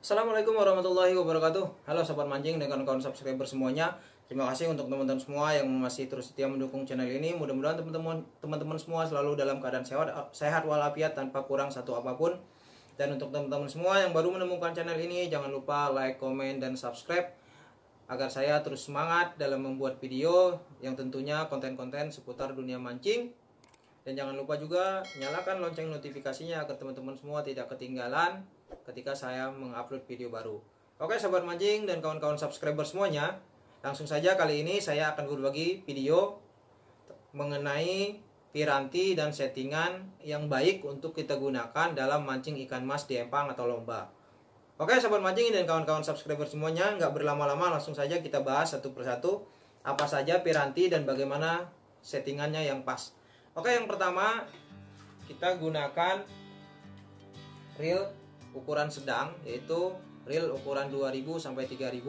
Assalamualaikum warahmatullahi wabarakatuh. Halo sobat mancing dan kawan-kawan subscriber semuanya. Terima kasih untuk teman-teman semua yang masih terus setia mendukung channel ini. Mudah-mudahan teman-teman semua selalu dalam keadaan sehat walafiat tanpa kurang satu apapun. Dan untuk teman-teman semua yang baru menemukan channel ini, jangan lupa like, komen, dan subscribe agar saya terus semangat dalam membuat video yang tentunya konten-konten seputar dunia mancing. Dan jangan lupa juga nyalakan lonceng notifikasinya agar teman-teman semua tidak ketinggalan ketika saya mengupload video baru. Oke sobat mancing dan kawan-kawan subscriber semuanya, langsung saja kali ini saya akan berbagi video mengenai piranti dan settingan yang baik untuk kita gunakan dalam mancing ikan mas di empang atau lomba. Oke sobat mancing dan kawan-kawan subscriber semuanya, nggak berlama-lama langsung saja kita bahas satu persatu apa saja piranti dan bagaimana settingannya yang pas. Oke, yang pertama kita gunakan reel ukuran sedang, yaitu reel ukuran 2000 sampai 3000.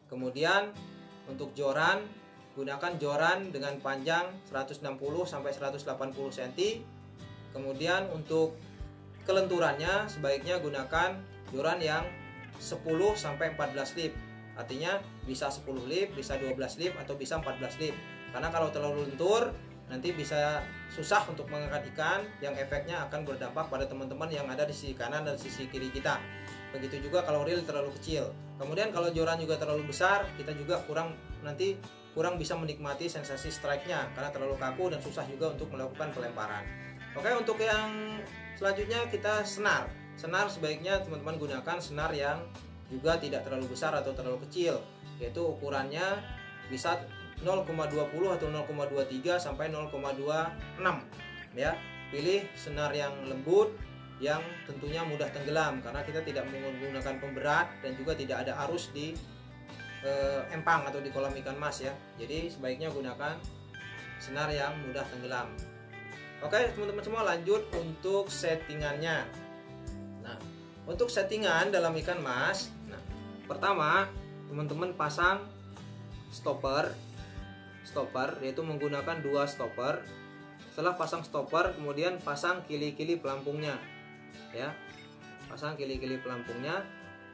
Kemudian untuk joran, gunakan joran dengan panjang 160 sampai 180 cm. Kemudian untuk kelenturannya sebaiknya gunakan joran yang 10 sampai 14 lip. Artinya bisa 10 lip, bisa 12 lip atau bisa 14 lip. Karena kalau terlalu lentur nanti bisa susah untuk mengangkat ikan, yang efeknya akan berdampak pada teman-teman yang ada di sisi kanan dan sisi kiri kita. Begitu juga kalau reel terlalu kecil. Kemudian kalau joran juga terlalu besar, kita juga kurang bisa menikmati sensasi strike-nya karena terlalu kaku dan susah juga untuk melakukan pelemparan. Oke, untuk yang selanjutnya kita senar. Senar sebaiknya teman-teman gunakan senar yang juga tidak terlalu besar atau terlalu kecil, yaitu ukurannya bisa 0,20 atau 0,23 sampai 0,26 ya. Pilih senar yang lembut yang tentunya mudah tenggelam karena kita tidak menggunakan pemberat dan juga tidak ada arus di empang atau di kolam ikan mas ya. Jadi sebaiknya gunakan senar yang mudah tenggelam. Oke teman-teman semua, lanjut untuk settingannya. Nah, untuk settingan dalam ikan mas, pertama teman-teman pasang stopper, yaitu menggunakan 2 stopper. Setelah pasang stopper, kemudian pasang kili-kili pelampungnya ya, pasang kili-kili pelampungnya.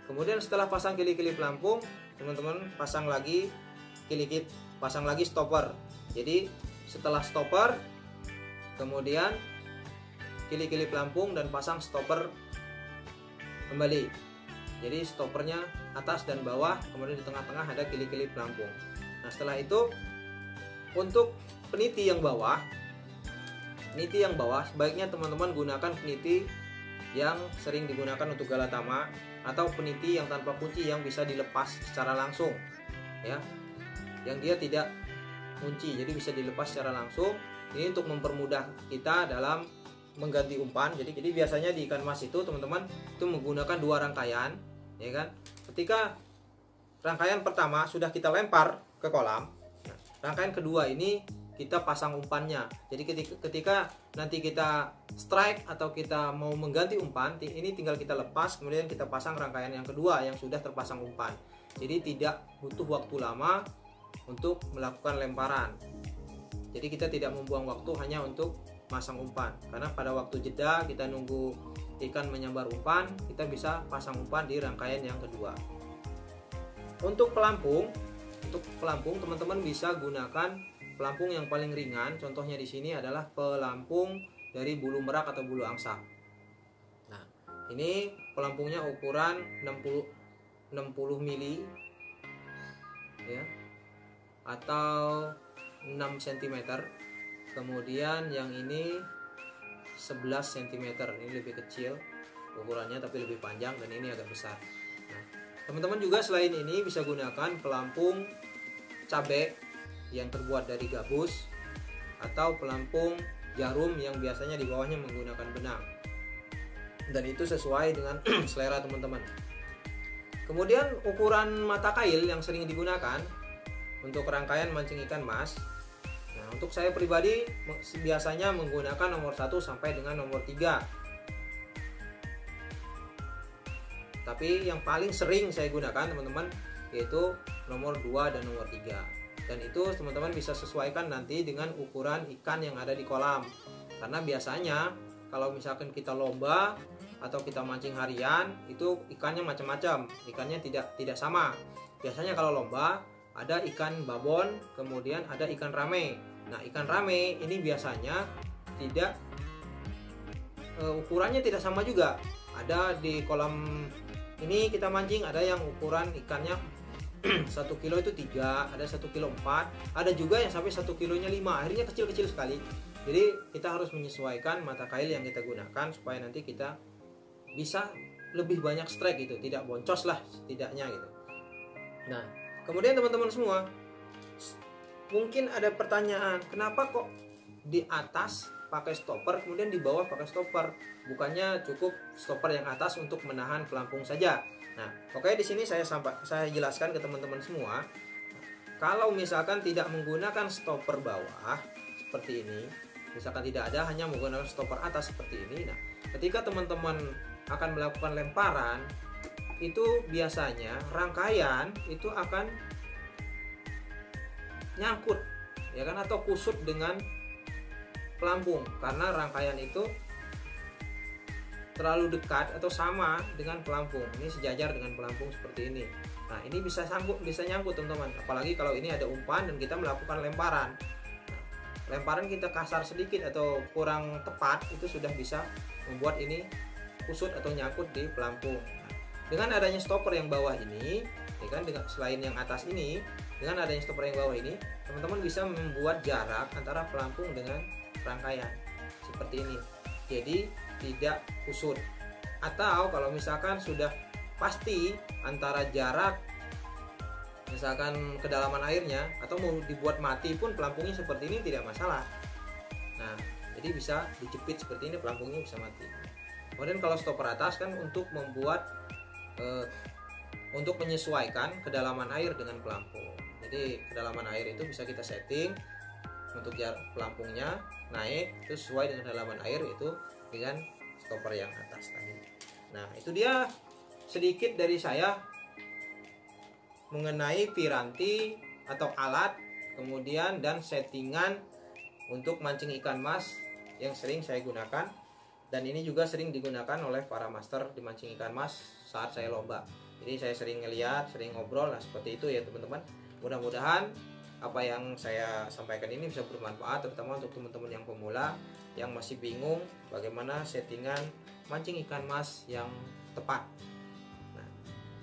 Kemudian setelah pasang kili-kili pelampung, teman-teman pasang lagi stopper. Jadi setelah stopper, kemudian kili-kili pelampung dan pasang stopper kembali. Jadi stoppernya atas dan bawah, kemudian di tengah-tengah ada kili-kili pelampung. Nah setelah itu untuk peniti yang bawah sebaiknya teman-teman gunakan peniti yang sering digunakan untuk galatama atau peniti yang tanpa kunci yang bisa dilepas secara langsung ya, yang dia tidak kunci, jadi bisa dilepas secara langsung. Ini untuk mempermudah kita dalam mengganti umpan. Jadi biasanya di ikan mas itu teman-teman itu menggunakan 2 rangkaian ya kan. Ketika rangkaian pertama sudah kita lempar ke kolam, rangkaian kedua ini kita pasang umpannya. Jadi ketika nanti kita strike atau kita mau mengganti umpan, ini tinggal kita lepas, kemudian kita pasang rangkaian yang kedua yang sudah terpasang umpan. Jadi tidak butuh waktu lama untuk melakukan lemparan. Jadi kita tidak membuang waktu hanya untuk masang umpan, karena pada waktu jeda kita nunggu ikan menyambar umpan, kita bisa pasang umpan di rangkaian yang kedua. Untuk pelampung teman-teman bisa gunakan pelampung yang paling ringan. Contohnya di sini adalah pelampung dari bulu merak atau bulu angsa. Nah, ini pelampungnya ukuran 60 mili ya, atau 6 cm. Kemudian yang ini 11 cm. Ini lebih kecil ukurannya tapi lebih panjang, dan ini agak besar. Teman-teman juga selain ini bisa gunakan pelampung cabe yang terbuat dari gabus atau pelampung jarum yang biasanya di bawahnya menggunakan benang, dan itu sesuai dengan selera teman-teman. Kemudian ukuran mata kail yang sering digunakan untuk rangkaian mancing ikan mas. Nah, untuk saya pribadi biasanya menggunakan nomor 1 sampai dengan nomor 3. Tapi yang paling sering saya gunakan teman-teman yaitu nomor 2 dan nomor 3. Dan itu teman-teman bisa sesuaikan nanti dengan ukuran ikan yang ada di kolam. Karena biasanya kalau misalkan kita lomba atau kita mancing harian, itu ikannya macam-macam, ikannya tidak sama. Biasanya kalau lomba ada ikan babon, kemudian ada ikan rame. Nah, ikan rame ini biasanya tidak ukurannya tidak sama juga. Ada di kolam ini kita mancing, ada yang ukuran ikannya 1 kilo itu 3, ada 1 kilo 4, ada juga yang sampai 1 kilonya 5, akhirnya kecil-kecil sekali. Jadi kita harus menyesuaikan mata kail yang kita gunakan supaya nanti kita bisa lebih banyak strike gitu, tidak boncos lah setidaknya gitu. Nah, kemudian teman-teman semua, mungkin ada pertanyaan, kenapa kok di atas pakai stopper, kemudian di bawah pakai stopper? Bukannya cukup stopper yang atas untuk menahan pelampung saja? Nah, oke, di sini saya jelaskan ke teman-teman semua. Kalau misalkan tidak menggunakan stopper bawah seperti ini, misalkan tidak ada, hanya menggunakan stopper atas seperti ini. Nah, ketika teman-teman akan melakukan lemparan, itu biasanya rangkaian itu akan nyangkut, ya kan, atau kusut dengan pelampung karena rangkaian itu terlalu dekat atau sama dengan pelampung. Ini sejajar dengan pelampung seperti ini. Nah, ini bisa nyangkut teman-teman. Apalagi kalau ini ada umpan dan kita melakukan lemparan. Lemparan kita kasar sedikit atau kurang tepat, itu sudah bisa membuat ini kusut atau nyangkut di pelampung. Dengan adanya stopper yang bawah ini, ya kan, selain yang atas ini, dengan adanya stopper yang bawah ini, teman-teman bisa membuat jarak antara pelampung dengan rangkaian seperti ini. Jadi tidak kusut. Atau kalau misalkan sudah pasti antara jarak, misalkan kedalaman airnya, atau mau dibuat mati pun pelampungnya seperti ini tidak masalah. Nah, jadi bisa dijepit seperti ini, pelampungnya bisa mati. Kemudian kalau stopper atas kan untuk membuat untuk menyesuaikan kedalaman air dengan pelampung. Jadi kedalaman air itu bisa kita setting untuk jarak pelampungnya naik itu sesuai dengan kedalaman air, itu dengan stopper yang atas tadi. Nah, itu dia sedikit dari saya mengenai piranti atau alat, kemudian dan settingan untuk mancing ikan mas yang sering saya gunakan, dan ini juga sering digunakan oleh para master di mancing ikan mas saat saya lomba. Jadi saya sering ngeliat, sering ngobrol, nah seperti itu ya teman-teman. Mudah-mudahan apa yang saya sampaikan ini bisa bermanfaat, terutama untuk teman-teman yang pemula yang masih bingung bagaimana settingan mancing ikan mas yang tepat.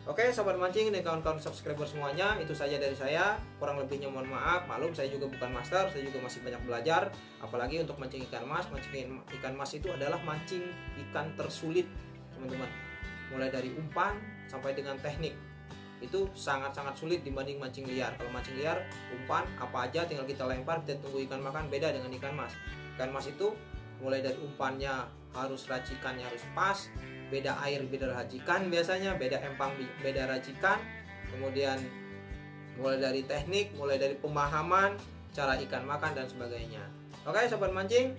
Oke, sahabat mancing dan kawan-kawan subscriber semuanya, itu saja dari saya. Kurang lebihnya mohon maaf, maklum saya juga bukan master, saya juga masih banyak belajar. Apalagi untuk mancing ikan mas. Mancing ikan mas itu adalah mancing ikan tersulit, teman-teman. Mulai dari umpan sampai dengan teknik. Itu sangat-sangat sulit dibanding mancing liar. Kalau mancing liar, umpan apa aja tinggal kita lempar, kita tunggu ikan makan, beda dengan ikan mas. Ikan mas itu mulai dari umpannya harus racikannya harus pas, beda air beda racikan, biasanya beda empang beda racikan, kemudian mulai dari teknik, mulai dari pemahaman cara ikan makan dan sebagainya. Oke sahabat mancing,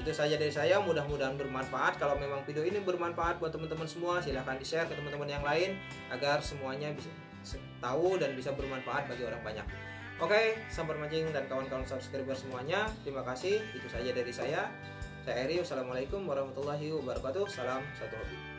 itu saja dari saya, mudah-mudahan bermanfaat. Kalau memang video ini bermanfaat buat teman-teman semua, silahkan di share ke teman-teman yang lain agar semuanya bisa tahu dan bisa bermanfaat bagi orang banyak. Oke sahabat mancing dan kawan-kawan subscriber semuanya, terima kasih. Itu saja dari saya Eri. Wassalamualaikum warahmatullahi wabarakatuh. Salam satu hobi.